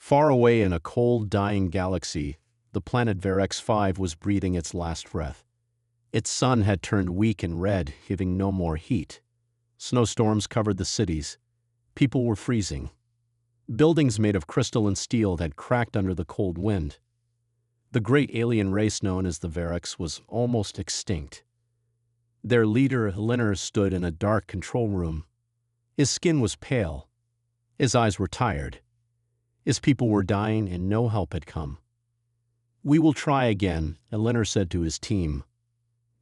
Far away in a cold, dying galaxy, the planet Verex 5 was breathing its last breath. Its sun had turned weak and red, giving no more heat. Snowstorms covered the cities. People were freezing. Buildings made of crystal and steel had cracked under the cold wind. The great alien race known as the Verex was almost extinct. Their leader, Linner, stood in a dark control room. His skin was pale. His eyes were tired. His people were dying and no help had come. "We will try again," Linner said to his team.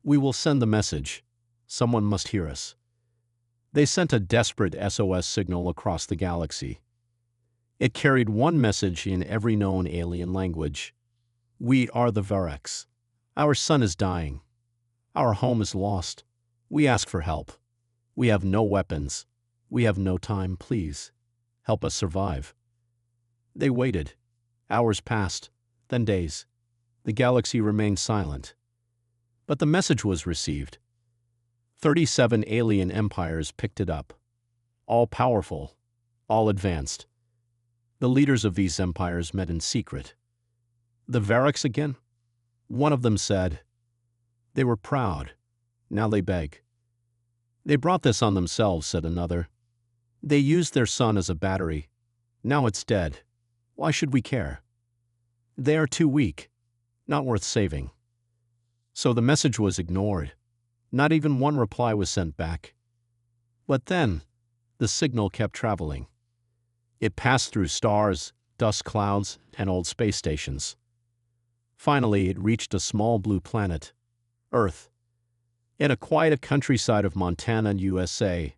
"We will send the message. Someone must hear us." They sent a desperate SOS signal across the galaxy. It carried one message in every known alien language. "We are the Verex. Our sun is dying. Our home is lost. We ask for help. We have no weapons. We have no time. Please, help us survive." They waited. Hours passed, then days. The galaxy remained silent. But the message was received. 37 alien empires picked it up. All powerful, all advanced. The leaders of these empires met in secret. "The Verex again?" One of them said. "They were proud. Now they beg." "They brought this on themselves," said another. "They used their sun as a battery. Now it's dead. Why should we care? They are too weak, not worth saving." So the message was ignored. Not even one reply was sent back. But then, the signal kept traveling. It passed through stars, dust clouds, and old space stations. Finally, it reached a small blue planet, Earth. In a quiet countryside of Montana, USA,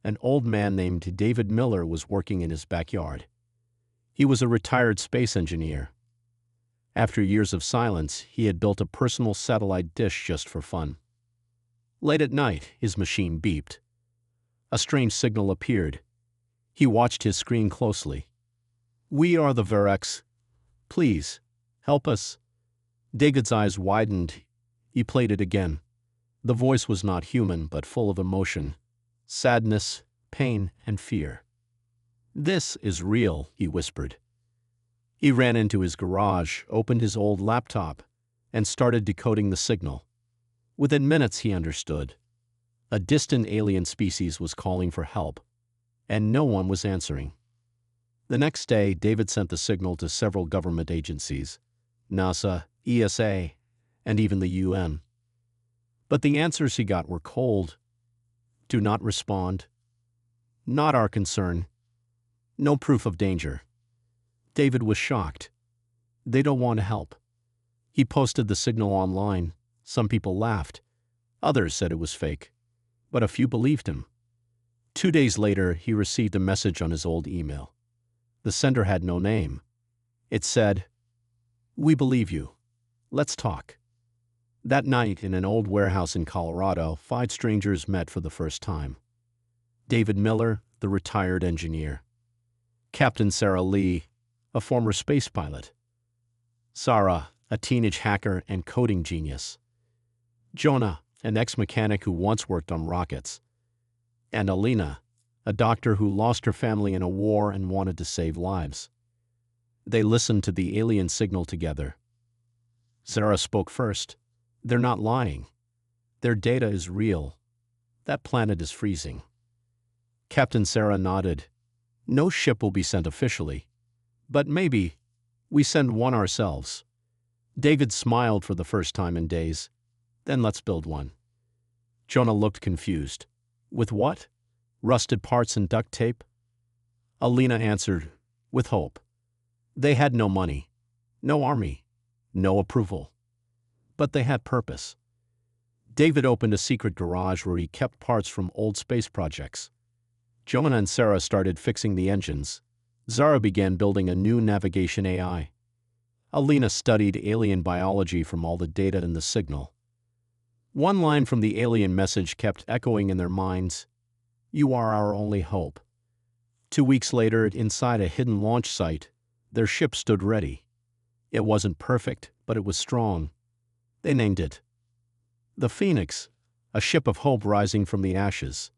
an old man named David Miller was working in his backyard. He was a retired space engineer. After years of silence, he had built a personal satellite dish just for fun. Late at night, his machine beeped. A strange signal appeared. He watched his screen closely. "We are the Verex. Please, help us." David's eyes widened. He played it again. The voice was not human, but full of emotion, sadness, pain, and fear. "This is real," he whispered. He ran into his garage, opened his old laptop, and started decoding the signal. Within minutes, he understood. A distant alien species was calling for help, and no one was answering. The next day, David sent the signal to several government agencies, NASA, ESA, and even the UN. But the answers he got were cold. "Do not respond. Not our concern. No proof of danger." David was shocked. They don't want to help. He posted the signal online. Some people laughed. Others said it was fake. But a few believed him. 2 days later, he received a message on his old email. The sender had no name. It said, "We believe you. Let's talk." That night, in an old warehouse in Colorado, 5 strangers met for the first time. David Miller, the retired engineer. Captain Sarah Lee, a former space pilot. Sarah, a teenage hacker and coding genius. Jonah, an ex-mechanic who once worked on rockets. And Alina, a doctor who lost her family in a war and wanted to save lives. They listened to the alien signal together. Sarah spoke first. "They're not lying. Their data is real. That planet is freezing." Captain Sarah nodded. "No ship will be sent officially. But maybe we send one ourselves." David smiled for the first time in days. "Then let's build one." Jonah looked confused. "With what? Rusted parts and duct tape?" Alina answered, "With hope." They had no money, no army, no approval. But they had purpose. David opened a secret garage where he kept parts from old space projects. Jonah and Sarah started fixing the engines. Zara began building a new navigation AI. Alina studied alien biology from all the data in the signal. One line from the alien message kept echoing in their minds: "You are our only hope." 2 weeks later, inside a hidden launch site, their ship stood ready. It wasn't perfect, but it was strong. They named it the Phoenix, a ship of hope rising from the ashes.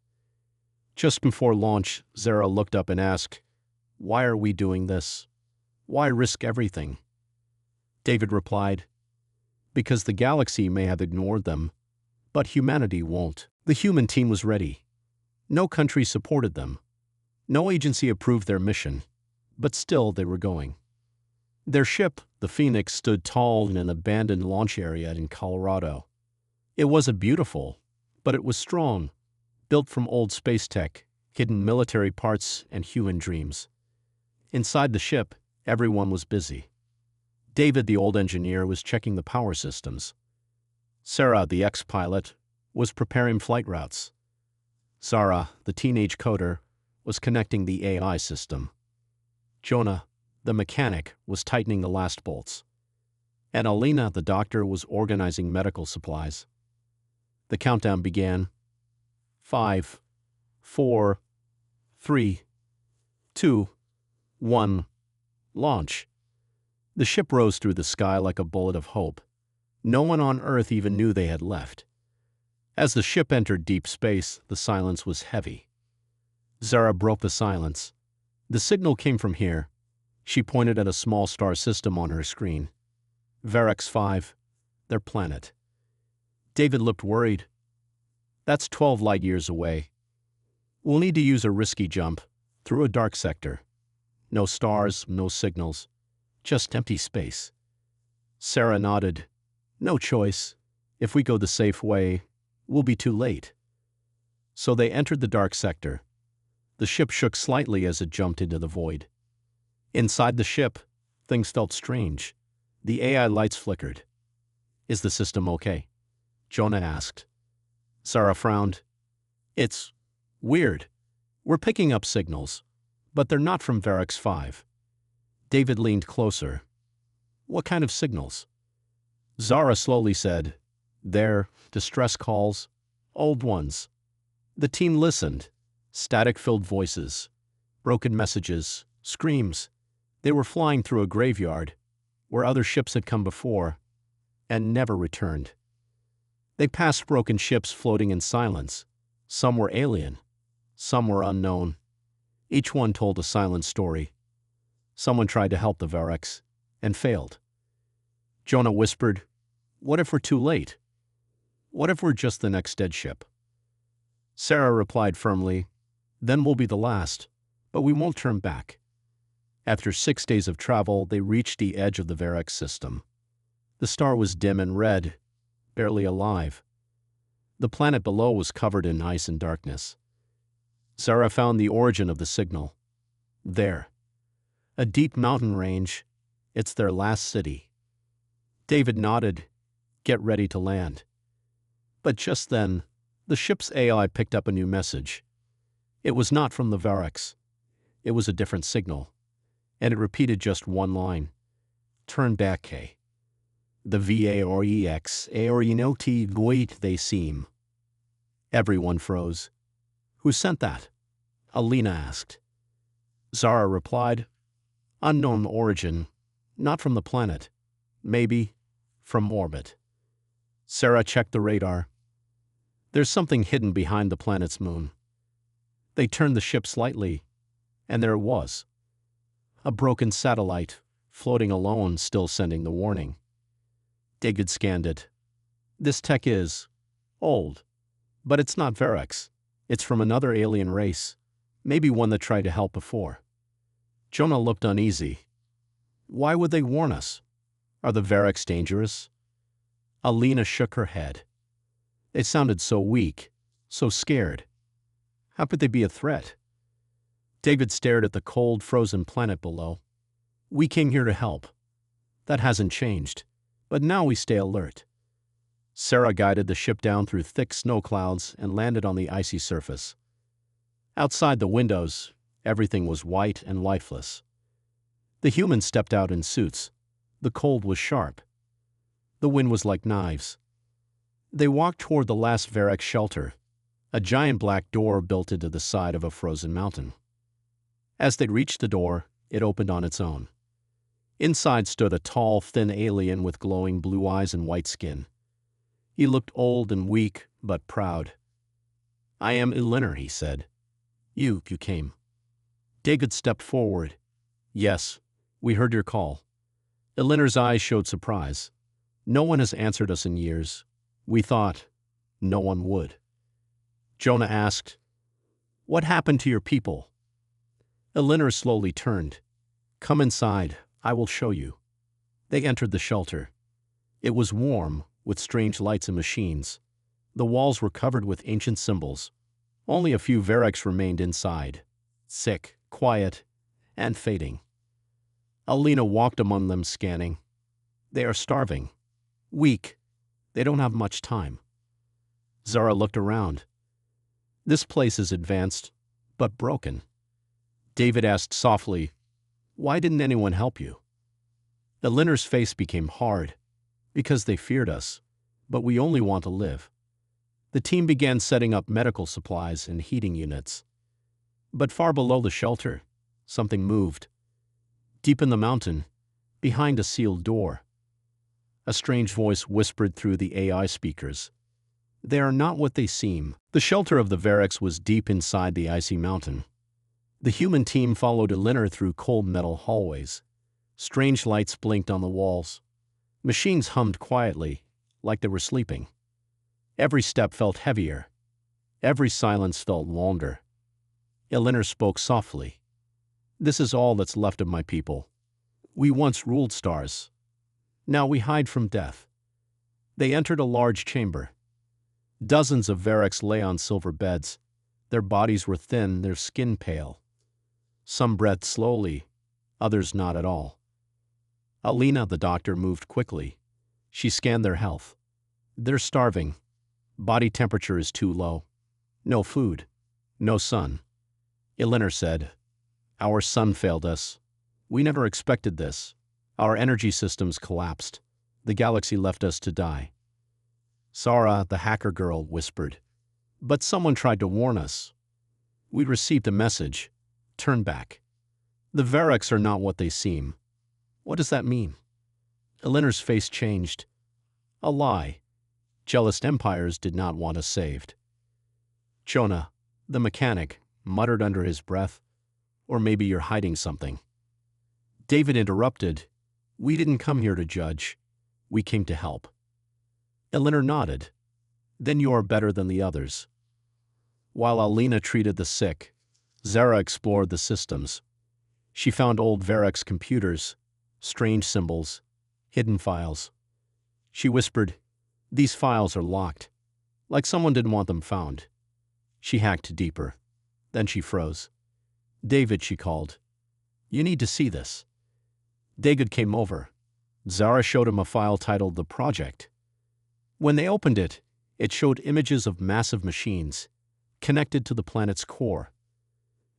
Just before launch, Zara looked up and asked, "Why are we doing this?" Why risk everything? David replied, because the galaxy may have ignored them, but humanity won't. The human team was ready. No country supported them. No agency approved their mission, but still they were going. Their ship, the Phoenix, stood tall in an abandoned launch area in Colorado. It wasn't beautiful, but it was strong, built from old space tech, hidden military parts, and human dreams. Inside the ship, everyone was busy. David, the old engineer, was checking the power systems. Sarah, the ex-pilot, was preparing flight routes. Zara, the teenage coder, was connecting the AI system. Jonah, the mechanic, was tightening the last bolts. And Alina, the doctor, was organizing medical supplies. The countdown began. 5, 4, 3, 2, 1, launch. The ship rose through the sky like a bullet of hope. No one on Earth even knew they had left. As the ship entered deep space, the silence was heavy. Zara broke the silence. The signal came from here. She pointed at a small star system on her screen. Verex 5, their planet. David looked worried. That's 12 light years away. We'll need to use a risky jump through a dark sector. No stars, no signals, just empty space. Sarah nodded. No choice. If we go the safe way, we'll be too late. So they entered the dark sector. The ship shook slightly as it jumped into the void. Inside the ship, things felt strange. The AI lights flickered. Is the system okay? Jonah asked. Sarah frowned. It's weird. We're picking up signals, but they're not from Verex 5. David leaned closer. What kind of signals? Zara slowly said, they're distress calls, old ones. The team listened. Static-filled voices, broken messages, screams. They were flying through a graveyard where other ships had come before and never returned. They passed broken ships floating in silence. Some were alien, some were unknown. Each one told a silent story. Someone tried to help the Verex and failed. Jonah whispered, what if we're too late? What if we're just the next dead ship? Sarah replied firmly, then we'll be the last, but we won't turn back. After 6 days of travel, they reached the edge of the Verex system. The star was dim and red, barely alive. The planet below was covered in ice and darkness. Zara found the origin of the signal. There. A deep mountain range. It's their last city. David nodded. Get ready to land. But just then, the ship's AI picked up a new message. It was not from the Verex. It was a different signal, and it repeated just one line. Turn back, K. The VAREX, AORINOT, void they seem. Everyone froze. Who sent that? Alina asked. Zara replied, unknown origin, not from the planet. Maybe from orbit. Sarah checked the radar. There's something hidden behind the planet's moon. They turned the ship slightly, and there it was. A broken satellite, floating alone, still sending the warning. David scanned it. This tech is old, but it's not Verex. It's from another alien race, maybe one that tried to help before. Jonah looked uneasy. Why would they warn us? Are the Verex dangerous? Alina shook her head. They sounded so weak, so scared. How could they be a threat? David stared at the cold, frozen planet below. We came here to help. That hasn't changed, but now we stay alert. Sarah guided the ship down through thick snow clouds and landed on the icy surface. Outside the windows, everything was white and lifeless. The humans stepped out in suits. The cold was sharp. The wind was like knives. They walked toward the last Verex shelter, a giant black door built into the side of a frozen mountain. As they reached the door, it opened on its own. Inside stood a tall, thin alien with glowing blue eyes and white skin. He looked old and weak, but proud. I am Elinor, he said. You came. David stepped forward. Yes, We heard your call. Eleanor's eyes showed surprise. No one has answered us in years. We thought no one would. Jonah asked, "What happened to your people?" Eleanor slowly turned. "Come inside, I will show you." They entered the shelter. It was warm, with strange lights and machines. The walls were covered with ancient symbols. Only a few Verex remained inside, sick, quiet, and fading. Alina walked among them, scanning. They are starving, weak. They don't have much time. Zara looked around. This place is advanced, but broken. David asked softly, "Why didn't anyone help you?" Eleanor's face became hard. "Because they feared us, but we only want to live." The team began setting up medical supplies and heating units. But far below the shelter, something moved. Deep in the mountain, behind a sealed door. A strange voice whispered through the AI speakers. "They are not what they seem." The shelter of the Verex was deep inside the icy mountain. The human team followed Eleanor through cold metal hallways. Strange lights blinked on the walls. Machines hummed quietly, like they were sleeping. Every step felt heavier. Every silence felt longer. Eleanor spoke softly. "This is all that's left of my people. We once ruled stars. Now we hide from death." They entered a large chamber. Dozens of Verex lay on silver beds. Their bodies were thin, their skin pale. Some breathed slowly, others not at all. Alina, the doctor, moved quickly. She scanned their health. "They're starving. Body temperature is too low. No food. No sun." Eleanor said, "Our sun failed us. We never expected this. Our energy systems collapsed. The galaxy left us to die." Sarah, the hacker girl, whispered, "But someone tried to warn us. We received a message. Turn back. The Verex are not what they seem." "What does that mean?" Eleanor's face changed. "A lie. Jealous empires did not want us saved." Jonah, the mechanic, muttered under his breath, "Or maybe you're hiding something." David interrupted, "We didn't come here to judge. We came to help." Eleanor nodded. "Then you are better than the others." While Alina treated the sick, Zara explored the systems. She found old Verex computers, strange symbols, hidden files. She whispered, "These files are locked, like someone didn't want them found." She hacked deeper. Then she froze. "David," she called, "you need to see this." David came over. Zara showed him a file titled The Project. When they opened it, it showed images of massive machines, connected to the planet's core.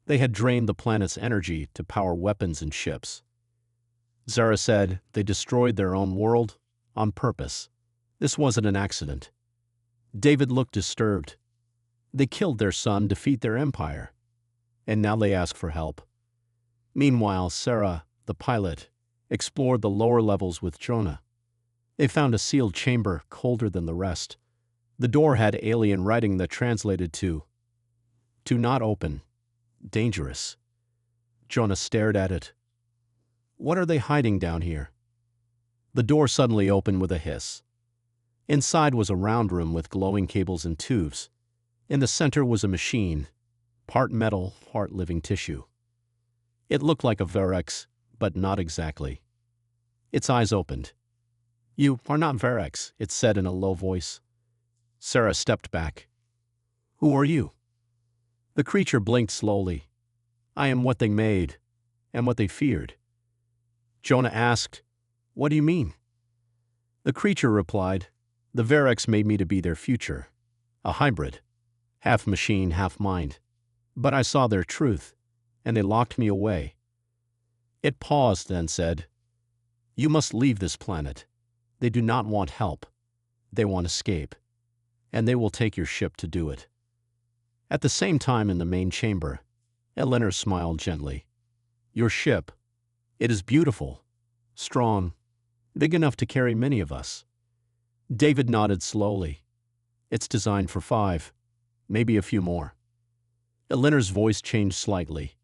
They had drained the planet's energy to power weapons and ships. Zara said they destroyed their own world on purpose. This wasn't an accident. David looked disturbed. They killed their son to defeat their empire. And now they ask for help. Meanwhile, Sarah, the pilot, explored the lower levels with Jonah. They found a sealed chamber colder than the rest. The door had alien writing that translated to not open, dangerous. Jonah stared at it. What are they hiding down here? The door suddenly opened with a hiss. Inside was a round room with glowing cables and tubes. In the center was a machine, part metal, part living tissue. It looked like a Verex, but not exactly. Its eyes opened. "You are not Verex," it said in a low voice. Sarah stepped back. "Who are you?" The creature blinked slowly. "I am what they made, and what they feared." Jonah asked, "What do you mean?" The creature replied, "The Verex made me to be their future, a hybrid, half machine, half mind. But I saw their truth, and they locked me away." It paused, then said, "You must leave this planet. They do not want help. They want escape. And they will take your ship to do it." At the same time in the main chamber, Eleanor smiled gently. "Your ship. It is beautiful, strong, big enough to carry many of us." David nodded slowly. "It's designed for 5, maybe a few more." Eleanor's voice changed slightly.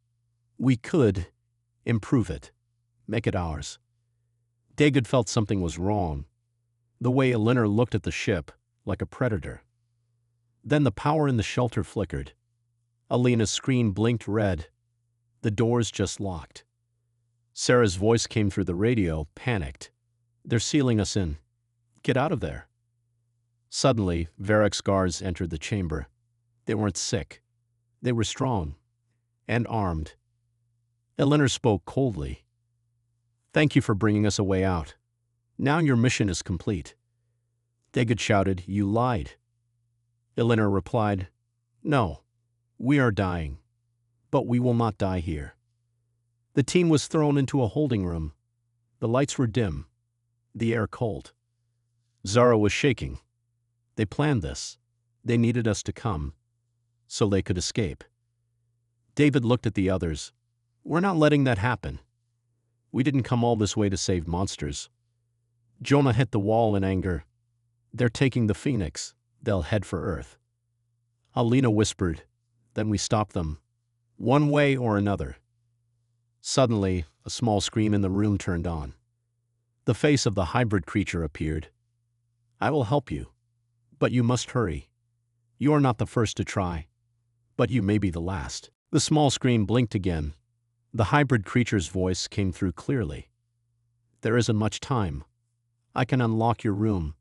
"We could improve it. Make it ours. David felt something was wrong. The way Elinor looked at the ship, like a predator. Then the power in the shelter flickered. Alina's screen blinked red. The doors just locked. Sarah's voice came through the radio, panicked. They're sealing us in. Get out of there. Suddenly, Varek's guards entered the chamber. They weren't sick. They were strong. And armed. Elinor spoke coldly. Thank you for bringing us a way out. Now your mission is complete. David shouted, You lied. Elinor replied, No, we are dying. But we will not die here. The team was thrown into a holding room. The lights were dim. The air cold. Zara was shaking. They planned this. They needed us to come. So they could escape. David looked at the others. We're not letting that happen. We didn't come all this way to save monsters. Jonah hit the wall in anger. They're taking the Phoenix. They'll head for Earth. Alina whispered. Then we stop them. One way or another. Suddenly, a small screen in the room turned on. The face of the hybrid creature appeared. I will help you. But you must hurry. You are not the first to try. But you may be the last. The small screen blinked again. The hybrid creature's voice came through clearly. There isn't much time. I can unlock your room.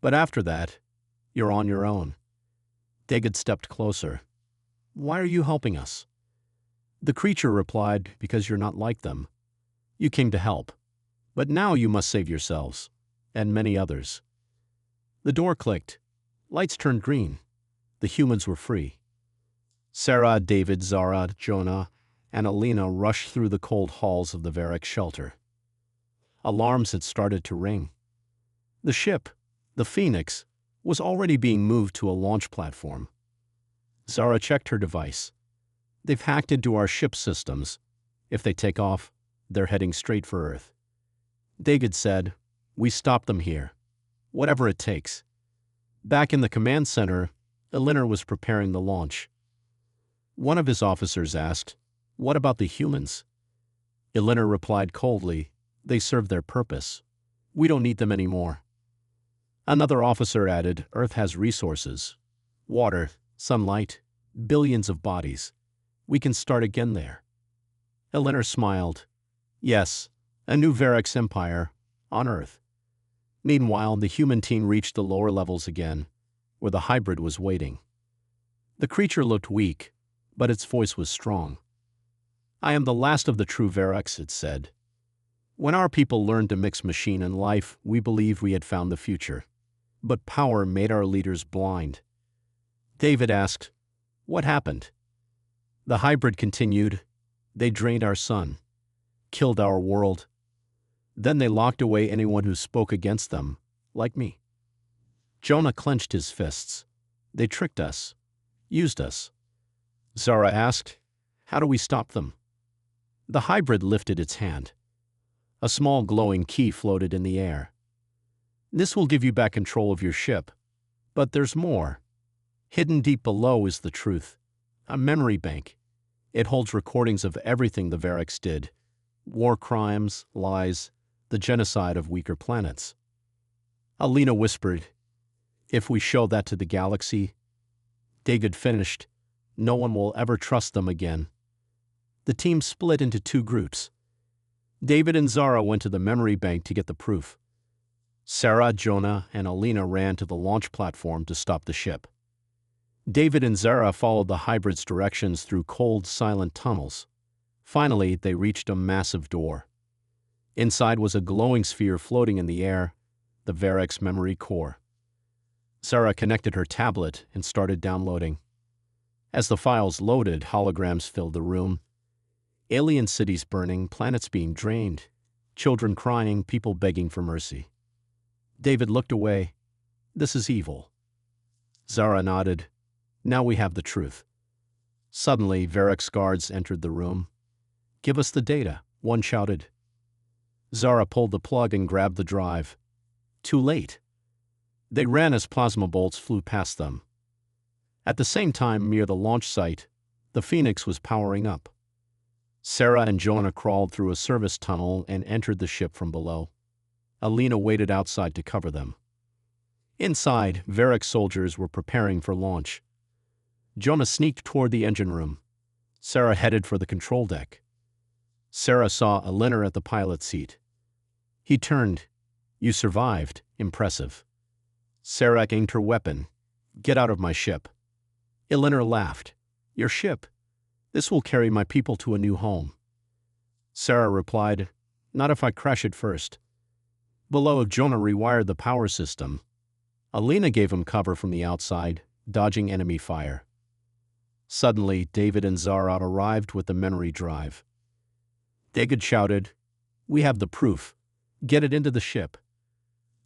But after that, you're on your own. David stepped closer. Why are you helping us? The creature replied, Because you're not like them. You came to help. But now you must save yourselves. And many others. The door clicked. Lights turned green. The humans were free. Sarah, David, Zara, Jonah, and Alina rushed through the cold halls of the Varek shelter. Alarms had started to ring. The ship, the Phoenix, was already being moved to a launch platform. Zara checked her device. They've hacked into our ship systems. If they take off, they're heading straight for Earth. David said, We stop them here. Whatever it takes. Back in the command center, Elinor was preparing the launch. One of his officers asked, What about the humans? Elinor replied coldly, They serve their purpose. We don't need them anymore. Another officer added, Earth has resources. Water, sunlight, billions of bodies. We can start again there. Elinor smiled. Yes, a new Varek's empire, on Earth. Meanwhile, the human team reached the lower levels again, where the hybrid was waiting. The creature looked weak, but its voice was strong. I am the last of the true Vareks, it said. When our people learned to mix machine and life, we believed we had found the future. But power made our leaders blind. David asked, What happened? The hybrid continued, They drained our sun, killed our world. Then they locked away anyone who spoke against them, like me. Jonah clenched his fists. They tricked us, used us. Zara asked, How do we stop them? The hybrid lifted its hand. A small glowing key floated in the air. This will give you back control of your ship. But there's more. Hidden deep below is the truth. A memory bank. It holds recordings of everything the Vareks did. War crimes, lies, the genocide of weaker planets. Alina whispered, If we show that to the galaxy, David finished, no one will ever trust them again. The team split into two groups. David and Zara went to the memory bank to get the proof. Sarah, Jonah, and Alina ran to the launch platform to stop the ship. David and Zara followed the hybrid's directions through cold, silent tunnels. Finally, they reached a massive door. Inside was a glowing sphere floating in the air, the Varek's memory core. Sarah connected her tablet and started downloading. As the files loaded, holograms filled the room. Alien cities burning, planets being drained, children crying, people begging for mercy. David looked away. This is evil. Zara nodded. Now we have the truth. Suddenly, Varek's guards entered the room. Give us the data, one shouted. Zara pulled the plug and grabbed the drive. Too late. They ran as plasma bolts flew past them. At the same time, near the launch site, the Phoenix was powering up. Sarah and Jonah crawled through a service tunnel and entered the ship from below. Alina waited outside to cover them. Inside, Varric soldiers were preparing for launch. Jonah sneaked toward the engine room. Sarah headed for the control deck. Sarah saw Alina at the pilot seat. He turned. "You survived. Impressive." Sarah aimed her weapon. "Get out of my ship." Alina laughed. "Your ship? This will carry my people to a new home." Sarah replied, "Not if I crash it first." Below, Jonah rewired the power system. Alina gave him cover from the outside, dodging enemy fire. Suddenly, David and Zara arrived with the memory drive. David shouted, "We have the proof. Get it into the ship."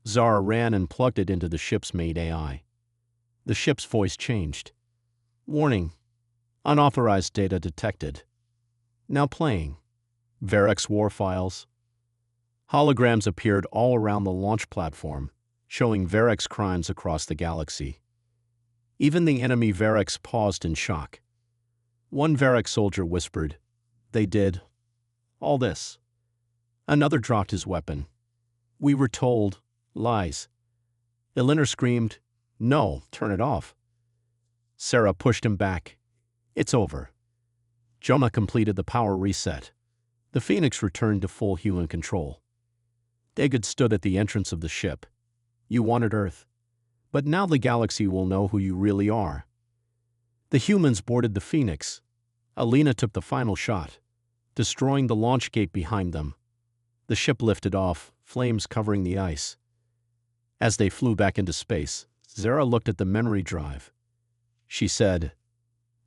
Zara ran and plugged it into the ship's main AI. The ship's voice changed. "Warning. Unauthorized data detected. Now playing. Varric's war files." Holograms appeared all around the launch platform, showing Varric's crimes across the galaxy. Even the enemy Varrics paused in shock. One Varric soldier whispered, "They did all this." Another dropped his weapon. "We were told lies." Alina screamed, "No, turn it off." Sarah pushed him back. "It's over." Jonah completed the power reset. The Phoenix returned to full human control. David stood at the entrance of the ship. "You wanted Earth. But now the galaxy will know who you really are." The humans boarded the Phoenix. Alina took the final shot, destroying the launch gate behind them. The ship lifted off, flames covering the ice. As they flew back into space, Zara looked at the memory drive. She said,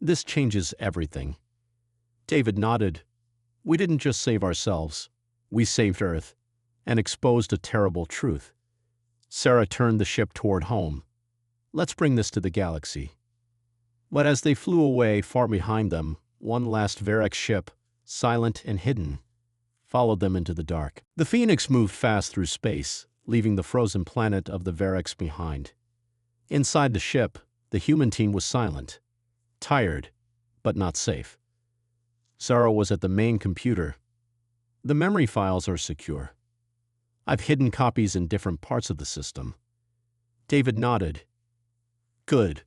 "This changes everything." David nodded. "We didn't just save ourselves. We saved Earth and exposed a terrible truth." Sarah turned the ship toward home. "Let's bring this to the galaxy." But as they flew away far behind them, one last Varric ship, silent and hidden, followed them into the dark. The Phoenix moved fast through space, leaving the frozen planet of the Varrics behind. Inside the ship, the human team was silent, tired, but not safe. Zara was at the main computer. "The memory files are secure. I've hidden copies in different parts of the system." David nodded. "Good.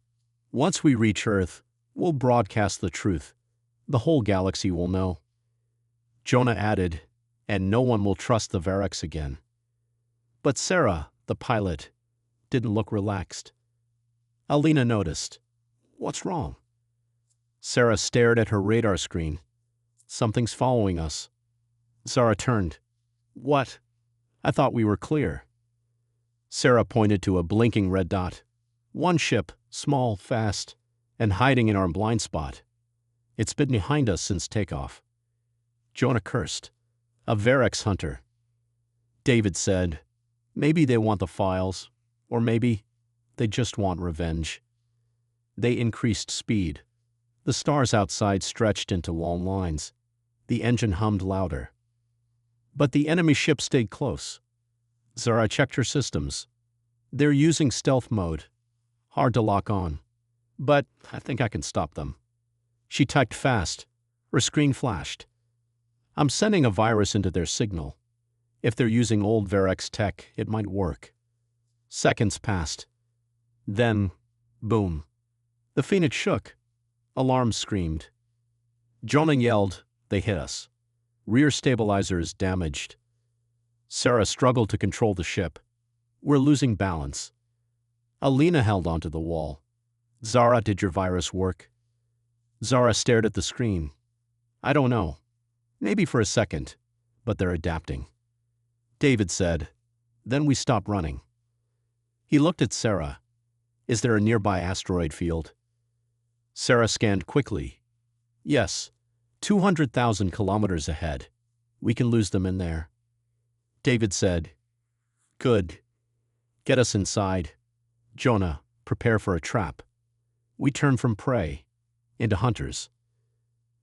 Once we reach Earth, we'll broadcast the truth. The whole galaxy will know." Jonah added, "And no one will trust the Varrics again." But Sarah, the pilot, didn't look relaxed. Alina noticed. "What's wrong?" Sarah stared at her radar screen. "Something's following us." Zara turned. "What? I thought we were clear." Sarah pointed to a blinking red dot. "One ship, small, fast, and hiding in our blind spot. It's been behind us since takeoff." Jonah cursed. "A Varrics hunter." David said, "Maybe they want the files, or maybe they just want revenge." They increased speed. The stars outside stretched into long lines. The engine hummed louder. But the enemy ship stayed close. Zara checked her systems. "They're using stealth mode. Hard to lock on. But I think I can stop them." She typed fast. Her screen flashed. "I'm sending a virus into their signal. If they're using old Varrics tech, it might work." Seconds passed. Then, boom. The Phoenix shook. Alarms screamed. Jonah yelled, "They hit us. Rear stabilizers damaged." Sarah struggled to control the ship. "We're losing balance." Alina held onto the wall. "Zara, did your virus work?" Zara stared at the screen. "I don't know. Maybe for a second, but they're adapting." David said, "Then we stop running." He looked at Sarah. "Is there a nearby asteroid field?" Sarah scanned quickly. "Yes, 200,000 kilometers ahead. We can lose them in there." David said, "Good. Get us inside. Jonah, prepare for a trap." We turn from prey into hunters.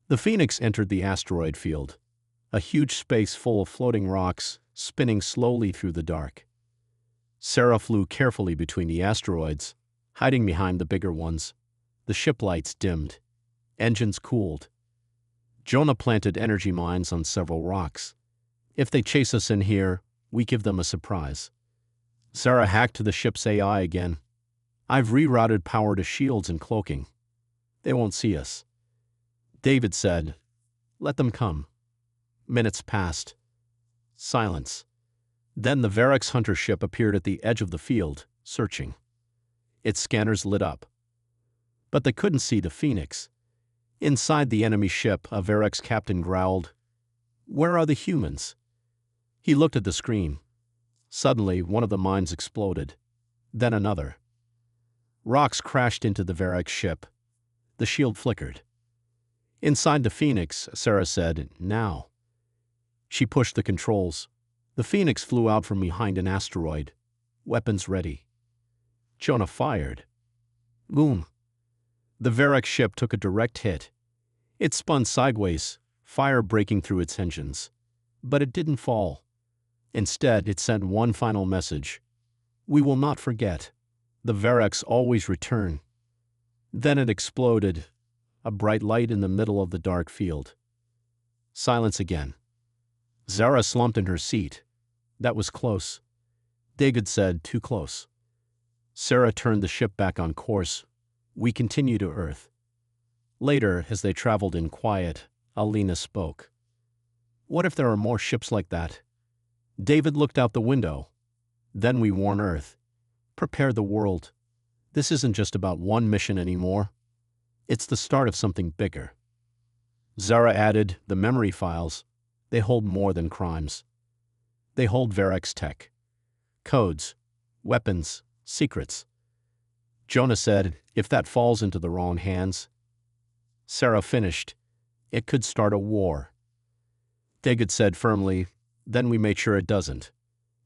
The Phoenix entered the asteroid field, a huge space full of floating rocks, spinning slowly through the dark. Sarah flew carefully between the asteroids, hiding behind the bigger ones. The ship lights dimmed. Engines cooled. Jonah planted energy mines on several rocks. If they chase us in here, we give them a surprise. Sarah hacked the ship's AI again. I've rerouted power to shields and cloaking. They won't see us. David said, let them come. Minutes passed. Silence. Then the Varex hunter ship appeared at the edge of the field, searching. Its scanners lit up. But they couldn't see the Phoenix. Inside the enemy ship, a Varex captain growled, "Where are the humans?" He looked at the screen. Suddenly, one of the mines exploded. Then another. Rocks crashed into the Varex ship. The shield flickered. Inside the Phoenix, Sarah said, "Now." She pushed the controls. The Phoenix flew out from behind an asteroid. Weapons ready. Jonah fired. Boom. The Varex ship took a direct hit. It spun sideways, fire breaking through its engines. But it didn't fall. Instead, it sent one final message. We will not forget. The Varex always return. Then it exploded, a bright light in the middle of the dark field. Silence again. Zara slumped in her seat. That was close. David said, too close. Sarah turned the ship back on course. We continue to Earth. Later, as they traveled in quiet, Alina spoke. What if there are more ships like that? David looked out the window. Then we warn Earth. Prepare the world. This isn't just about one mission anymore. It's the start of something bigger. Zara added, the memory files. They hold more than crimes. They hold Varex tech. Codes. Weapons. Secrets. Jonah said, if that falls into the wrong hands. Sarah finished. It could start a war. David said firmly, then we made sure it doesn't.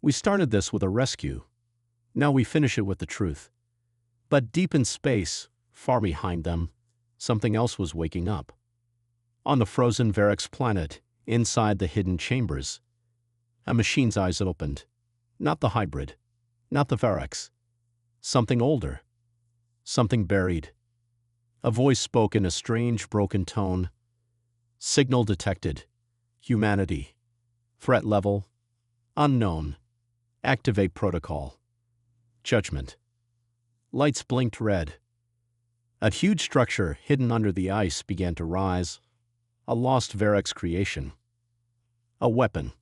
We started this with a rescue. Now we finish it with the truth. But deep in space, far behind them, something else was waking up. On the frozen Varex planet, inside the hidden chambers, a machine's eyes opened. Not the hybrid. Not the Varex. Something older. Something buried. A voice spoke in a strange, broken tone. Signal detected. Humanity. Threat level. Unknown. Activate protocol. Judgment. Lights blinked red. A huge structure hidden under the ice began to rise. A lost Varex creation. A weapon.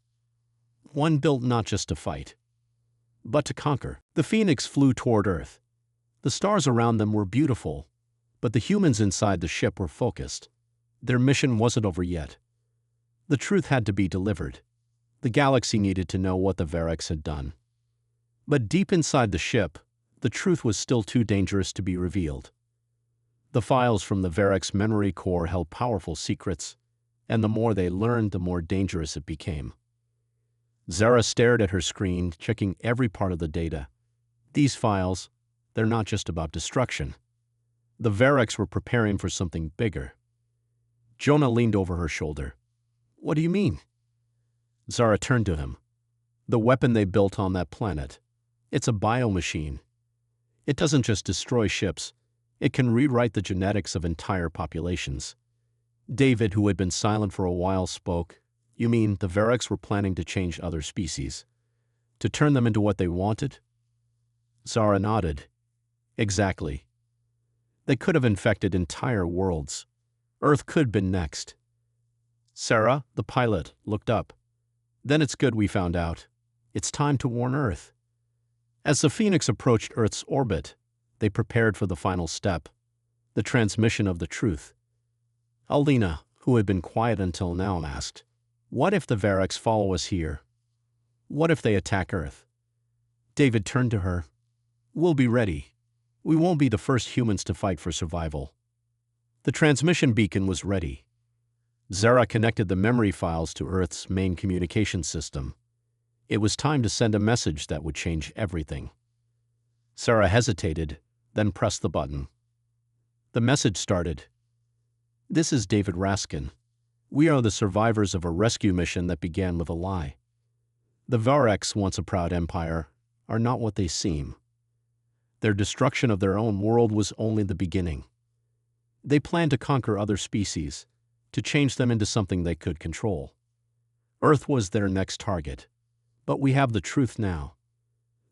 One built not just to fight, but to conquer. The Phoenix flew toward Earth. The stars around them were beautiful, but the humans inside the ship were focused. Their mission wasn't over yet. The truth had to be delivered. The galaxy needed to know what the Varex had done. But deep inside the ship, the truth was still too dangerous to be revealed. The files from the Varex memory core held powerful secrets, and the more they learned, the more dangerous it became. Zara stared at her screen, checking every part of the data. These files, they're not just about destruction. The Varex were preparing for something bigger. Jonah leaned over her shoulder. What do you mean? Zara turned to him. The weapon they built on that planet. It's a biomachine. It doesn't just destroy ships. It can rewrite the genetics of entire populations. David, who had been silent for a while, spoke. You mean the Varex were planning to change other species? To turn them into what they wanted? Zara nodded. Exactly. They could have infected entire worlds. Earth could have been next. Sarah, the pilot, looked up. Then it's good we found out. It's time to warn Earth. As the Phoenix approached Earth's orbit, they prepared for the final step, the transmission of the truth. Alina, who had been quiet until now, asked, what if the Varex follow us here? What if they attack Earth? David turned to her. We'll be ready. We won't be the first humans to fight for survival. The transmission beacon was ready. Zara connected the memory files to Earth's main communication system. It was time to send a message that would change everything. Sarah hesitated, then pressed the button. The message started. This is David Raskin. We are the survivors of a rescue mission that began with a lie. The Varex, once a proud empire, are not what they seem. Their destruction of their own world was only the beginning. They plan to conquer other species, to change them into something they could control. Earth was their next target. But we have the truth now.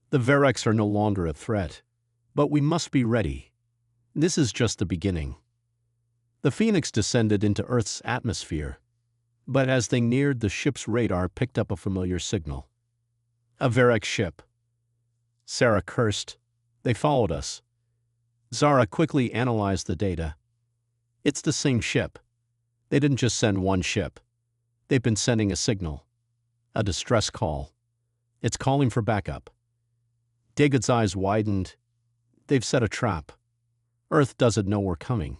The Verex are no longer a threat, but we must be ready. This is just the beginning. The Phoenix descended into Earth's atmosphere, but as they neared, the ship's radar picked up a familiar signal. A Verex ship. Sarah cursed. They followed us. Zara quickly analyzed the data. It's the same ship. They didn't just send one ship. They've been sending a signal. A distress call. It's calling for backup. David's eyes widened. They've set a trap. Earth doesn't know we're coming.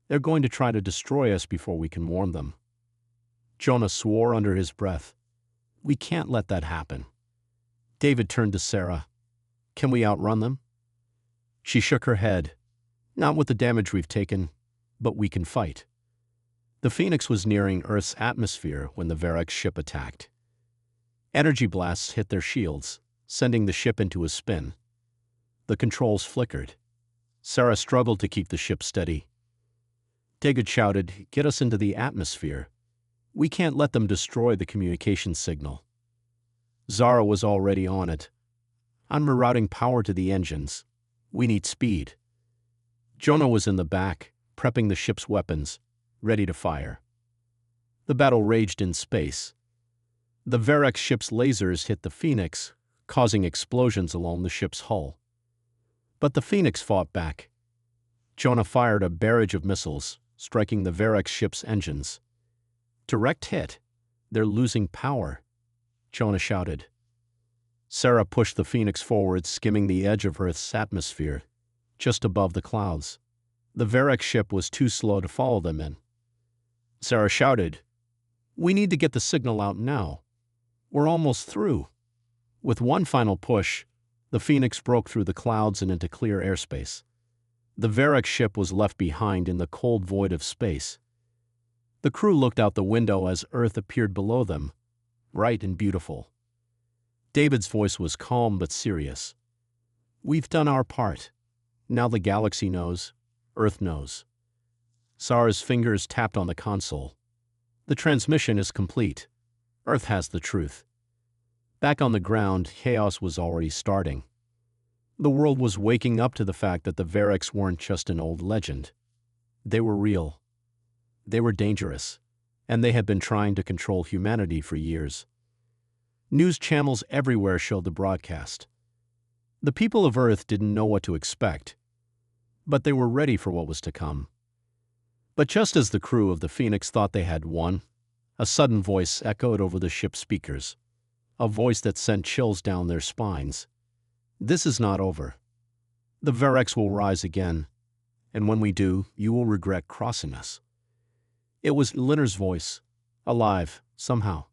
They're going to try to destroy us before we can warn them. Jonah swore under his breath. We can't let that happen. David turned to Sarah. Can we outrun them? She shook her head. Not with the damage we've taken, but we can fight. The Phoenix was nearing Earth's atmosphere when the Verex ship attacked. Energy blasts hit their shields, sending the ship into a spin. The controls flickered. Sarah struggled to keep the ship steady. David shouted, "Get us into the atmosphere. We can't let them destroy the communication signal." Zara was already on it. I'm rerouting power to the engines. We need speed. Jonah was in the back, prepping the ship's weapons, ready to fire. The battle raged in space. The Verex ship's lasers hit the Phoenix, causing explosions along the ship's hull. But the Phoenix fought back. Jonah fired a barrage of missiles, striking the Verex ship's engines. Direct hit. They're losing power, Jonah shouted. Sarah pushed the Phoenix forward, skimming the edge of Earth's atmosphere, just above the clouds. The Verex ship was too slow to follow them in. Sarah shouted, "We need to get the signal out now. We're almost through." With one final push, the Phoenix broke through the clouds and into clear airspace. The Verex ship was left behind in the cold void of space. The crew looked out the window as Earth appeared below them, bright and beautiful. David's voice was calm but serious. We've done our part. Now the galaxy knows. Earth knows. Sarah's fingers tapped on the console. The transmission is complete. Earth has the truth. Back on the ground, chaos was already starting. The world was waking up to the fact that the Verex weren't just an old legend. They were real. They were dangerous, and they had been trying to control humanity for years. News channels everywhere showed the broadcast. The people of Earth didn't know what to expect, but they were ready for what was to come. But just as the crew of the Phoenix thought they had won, a sudden voice echoed over the ship's speakers, a voice that sent chills down their spines. This is not over. The Verex will rise again, and when we do, you will regret crossing us. It was Linner's voice, alive, somehow.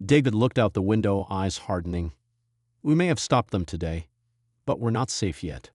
David looked out the window, eyes hardening. We may have stopped them today, but we're not safe yet.